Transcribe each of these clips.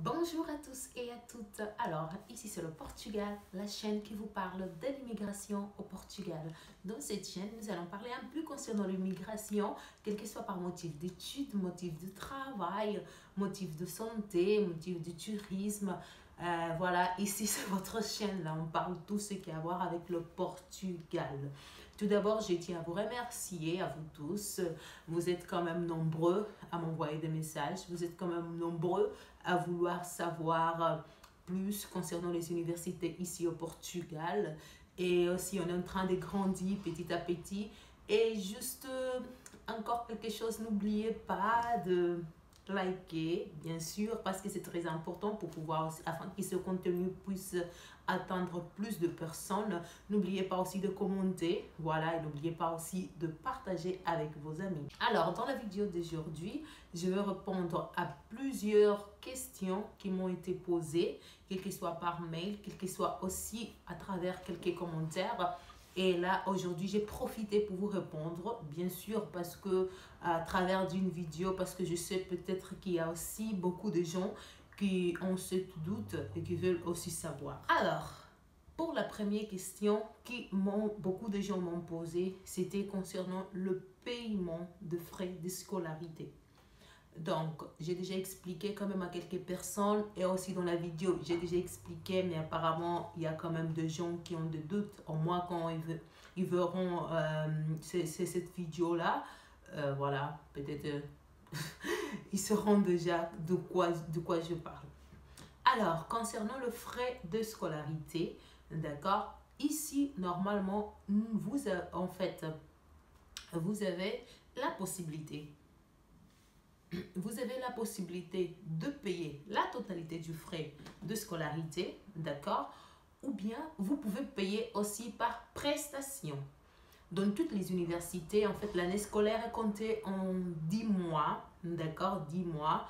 Bonjour à tous et à toutes. Alors, ici c'est le Portugal, la chaîne qui vous parle de l'immigration au Portugal. Dans cette chaîne, nous allons parler un peu concernant l'immigration, quel que soit par motif d'études, motif de travail, motif de santé, motif de tourisme. Voilà, ici c'est votre chaîne, là on parle tout ce qui a à voir avec le Portugal. Tout d'abord, je tiens à vous remercier, à vous tous. Vous êtes quand même nombreux à m'envoyer des messages. Vous êtes quand même nombreux à vouloir savoir plus concernant les universités ici au Portugal. Et aussi, on est en train de grandir petit à petit. Et juste encore quelque chose, n'oubliez pas de liker, bien sûr, parce que c'est très important pour pouvoir, afin que ce contenu puisse atteindre plus de personnes. N'oubliez pas aussi de commenter, voilà, et n'oubliez pas aussi de partager avec vos amis. Alors, dans la vidéo d'aujourd'hui, je vais répondre à plusieurs questions qui m'ont été posées, quel que soit par mail, quel que soit aussi à travers quelques commentaires. Et là, aujourd'hui, j'ai profité pour vous répondre, bien sûr, parce que à travers d'une vidéo, parce que je sais peut-être qu'il y a aussi beaucoup de gens qui ont ce doute et qui veulent aussi savoir. Alors, pour la première question beaucoup de gens m'ont posée, c'était concernant le paiement de frais de scolarité. Donc, j'ai déjà expliqué quand même à quelques personnes et aussi dans la vidéo, j'ai déjà expliqué, mais apparemment, il y a quand même des gens qui ont des doutes. Au moins, quand ils verront cette vidéo-là, voilà, peut-être ils sauront déjà de quoi je parle. Alors, concernant le frais de scolarité, d'accord, ici, normalement, vous avez la possibilité de payer la totalité du frais de scolarité, d'accord? Ou bien vous pouvez payer aussi par prestation. Dans toutes les universités, en fait, l'année scolaire est comptée en 10 mois, d'accord? 10 mois.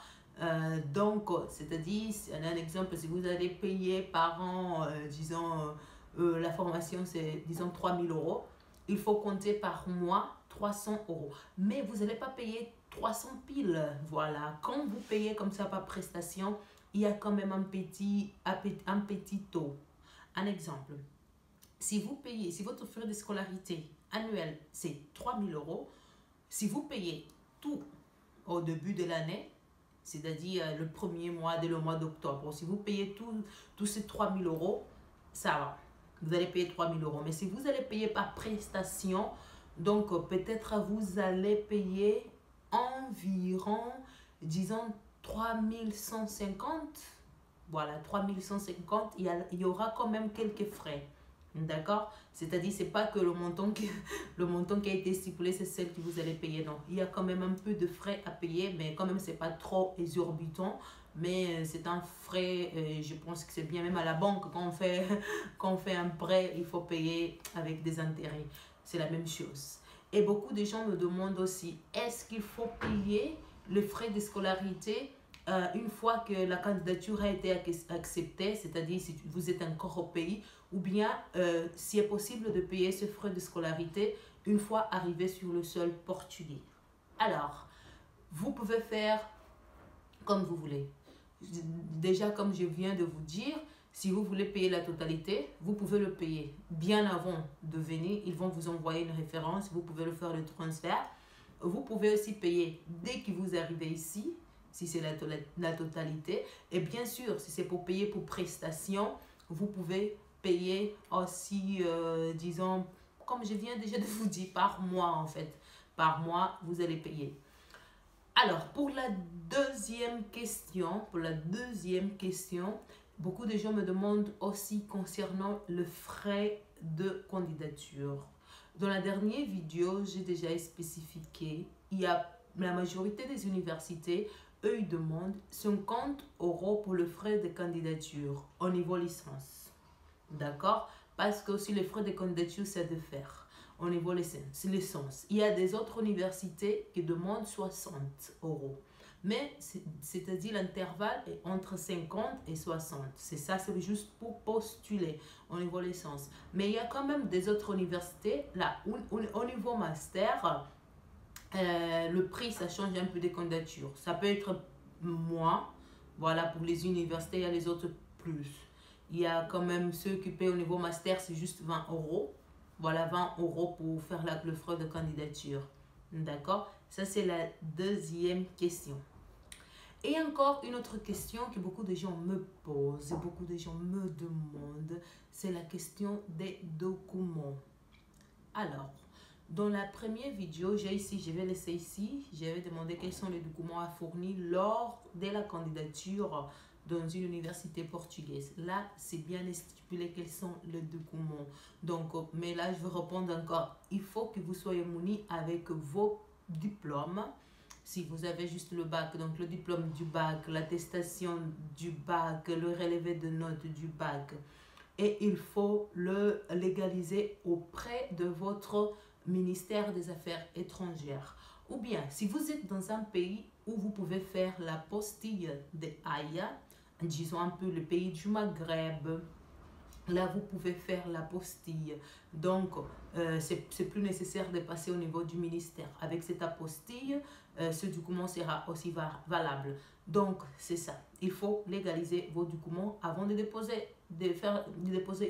Donc, c'est-à-dire, un exemple, si vous allez payer par an, disons, la formation, c'est, disons, 3 000 euros, il faut compter par mois 300 euros. Mais vous n'allez pas payer 300 piles, voilà. Quand vous payez comme ça par prestation, il y a quand même un petit taux. Un exemple, si votre frais de scolarité annuel, c'est 3 000 euros, si vous payez tout au début de l'année, c'est-à-dire le premier mois, dès le mois d'octobre, si vous payez tous ces 3 000 euros, ça va. Vous allez payer 3 000 euros. Mais si vous allez payer par prestation, donc peut-être vous allez payer environ, disons, 3 150. Voilà, 3 150, il y aura quand même quelques frais. D'accord? C'est-à-dire, c'est pas que le montant qui a été stipulé, c'est celle que vous allez payer. Non, il y a quand même un peu de frais à payer, mais quand même, c'est pas trop exorbitant. Mais c'est un frais, je pense que c'est bien, même à la banque, quand on fait un prêt, il faut payer avec des intérêts. C'est la même chose. Et beaucoup de gens me demandent aussi, est-ce qu'il faut payer le frais de scolarité une fois que la candidature a été acceptée, c'est-à-dire si vous êtes encore au pays, ou bien si est possible de payer ce frais de scolarité une fois arrivé sur le sol portugais. Alors, vous pouvez faire comme vous voulez. Déjà, comme je viens de vous dire, si vous voulez payer la totalité, vous pouvez le payer bien avant de venir. Ils vont vous envoyer une référence, vous pouvez le faire le transfert. Vous pouvez aussi payer dès que vous arrivez ici, si c'est la totalité. Et bien sûr, si c'est pour payer pour prestation, vous pouvez payer aussi, disons, comme je viens déjà de vous dire, par mois en fait. Par mois, vous allez payer. Alors, pour la deuxième question, beaucoup de gens me demandent aussi concernant le frais de candidature. Dans la dernière vidéo, j'ai déjà spécifié, la majorité des universités, eux, ils demandent 50 euros pour le frais de candidature au niveau licence. D'accord? Parce que aussi les frais de candidature, c'est de faire au niveau licence. Il y a des autres universités qui demandent 60 euros. Mais c'est-à-dire l'intervalle est entre 50 et 60. C'est ça, c'est juste pour postuler au niveau licence. Mais il y a quand même des autres universités, là, au niveau master, le prix, ça change un peu des candidatures. Ça peut être moins, Voilà, pour les universités, il y a les autres plus. Il y a quand même ceux qui payent au niveau master, c'est juste 20 euros. Voilà, 20 euros pour faire le frais de candidature. D'accord? Ça, c'est la deuxième question. Et encore une autre question que beaucoup de gens me posent, et beaucoup de gens me demandent, c'est la question des documents. Alors, dans la première vidéo, je vais laisser ici, j'avais demandé quels sont les documents à fournir lors de la candidature dans une université portugaise. Là, c'est bien stipulé quels sont les documents. Donc, mais là, je vais répondre encore. Il faut que vous soyez muni avec vos diplômes. Si vous avez juste le bac, donc le diplôme du bac, l'attestation du bac, le relevé de notes du bac. Et il faut le légaliser auprès de votre ministère des Affaires étrangères. Ou bien, si vous êtes dans un pays où vous pouvez faire la postille de Haia, disons un peu le pays du Maghreb, là vous pouvez faire la postille. Donc, c'est plus nécessaire de passer au niveau du ministère. Avec cette apostille, ce document sera aussi valable. Donc, c'est ça. Il faut légaliser vos documents avant de déposer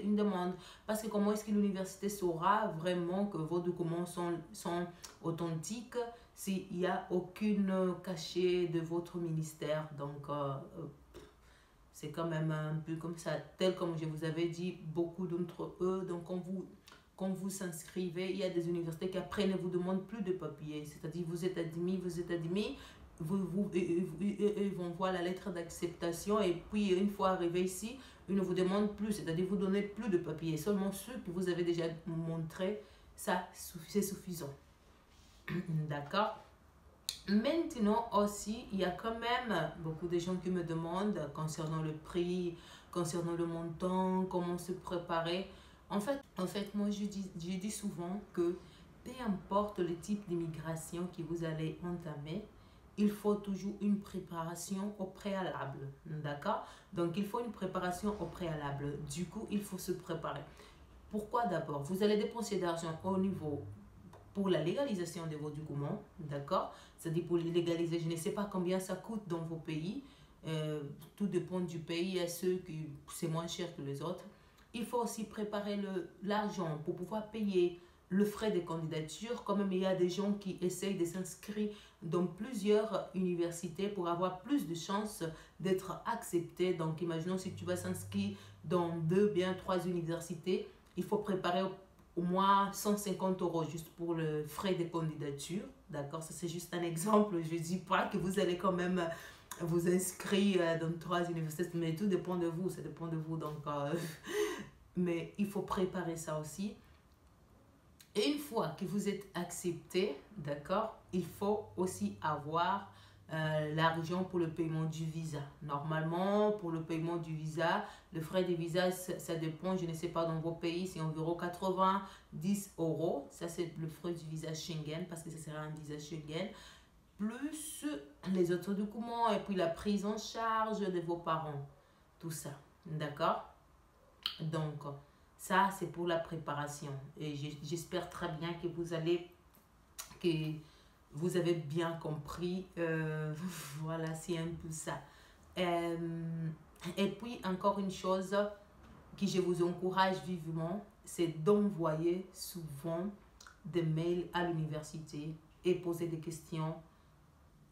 une demande. Parce que comment est-ce que l'université saura vraiment que vos documents sont authentiques s'il n'y a aucune cachet de votre ministère? Donc, c'est quand même un peu comme ça. Tel comme je vous avais dit, beaucoup d'entre eux, donc quand vous s'inscrivez, il y a des universités qui après ne vous demandent plus de papier. C'est-à-dire, vous êtes admis, ils vont voir la lettre d'acceptation et puis une fois arrivé ici, ils ne vous demandent plus, c'est-à-dire vous donnez plus de papier. Seulement ceux que vous avez déjà montré, ça c'est suffisant. D'accord? Maintenant aussi, il y a quand même beaucoup de gens qui me demandent concernant le prix, concernant le montant, comment se préparer. En fait moi je dis souvent que peu importe le type d'immigration que vous allez entamer, il faut toujours une préparation au préalable. D'accord? Donc il faut une préparation au préalable. Du coup, il faut se préparer. Pourquoi d'abord? Vous allez dépenser d'argent au niveau pour la légalisation de vos documents, d'accord? C'est-à-dire pour les légaliser, je ne sais pas combien ça coûte dans vos pays. Tout dépend du pays. Il y a ceux qui c'est moins cher que les autres. Il faut aussi préparer l'argent pour pouvoir payer le frais de candidature. Quand même, il y a des gens qui essayent de s'inscrire dans plusieurs universités pour avoir plus de chances d'être acceptés. Donc, imaginons si tu vas s'inscrire dans 2, bien 3 universités, il faut préparer au moins 150 euros juste pour le frais de candidature. D'accord? Ça, c'est juste un exemple. Je ne dis pas que vous allez quand même vous inscrire dans 3 universités, mais tout dépend de vous. Ça dépend de vous. Donc, mais il faut préparer ça aussi. Et une fois que vous êtes accepté, d'accord, il faut aussi avoir l'argent pour le paiement du visa. Normalement, pour le paiement du visa, le frais de visa, ça dépend, je ne sais pas, dans vos pays, c'est environ 90 euros. Ça, c'est le frais du visa Schengen, parce que ce sera un visa Schengen. Plus les autres documents et puis la prise en charge de vos parents. Tout ça, d'accord? Donc, ça, c'est pour la préparation. Et j'espère très bien que vous avez bien compris. Voilà, c'est un peu ça. Et puis, encore une chose que je vous encourage vivement, c'est d'envoyer souvent des mails à l'université et poser des questions.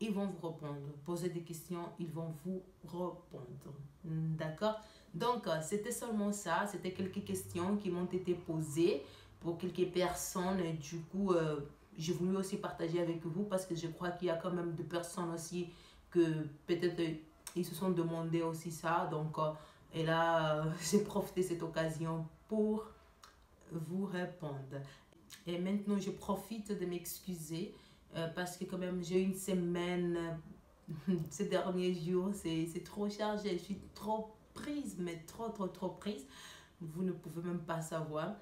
Ils vont vous répondre. Poser des questions, ils vont vous répondre. D'accord? Donc, c'était seulement ça. C'était quelques questions qui m'ont été posées pour quelques personnes. Et du coup, j'ai voulu aussi partager avec vous parce que je crois qu'il y a quand même des personnes aussi que peut-être ils se sont demandé aussi ça. Donc, et là, j'ai profité de cette occasion pour vous répondre. Et maintenant, je profite de m'excuser parce que quand même, j'ai une semaine, ces derniers jours, c'est trop chargé. Je suis trop prise, mais trop prise. Vous ne pouvez même pas savoir.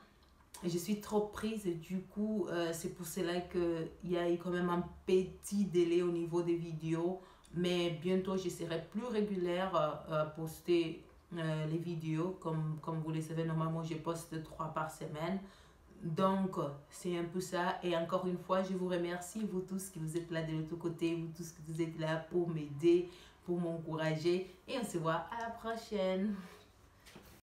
Je suis trop prise et du coup, c'est pour cela qu'il y a eu quand même un petit délai au niveau des vidéos. Mais bientôt, je serai plus régulière à poster les vidéos. Comme vous le savez, normalement, je poste 3 par semaine. Donc, c'est un peu ça. Et encore une fois, je vous remercie, vous tous qui vous êtes là de l'autre côté, vous tous qui vous êtes là pour m'aider, pour m'encourager et on se voit à la prochaine.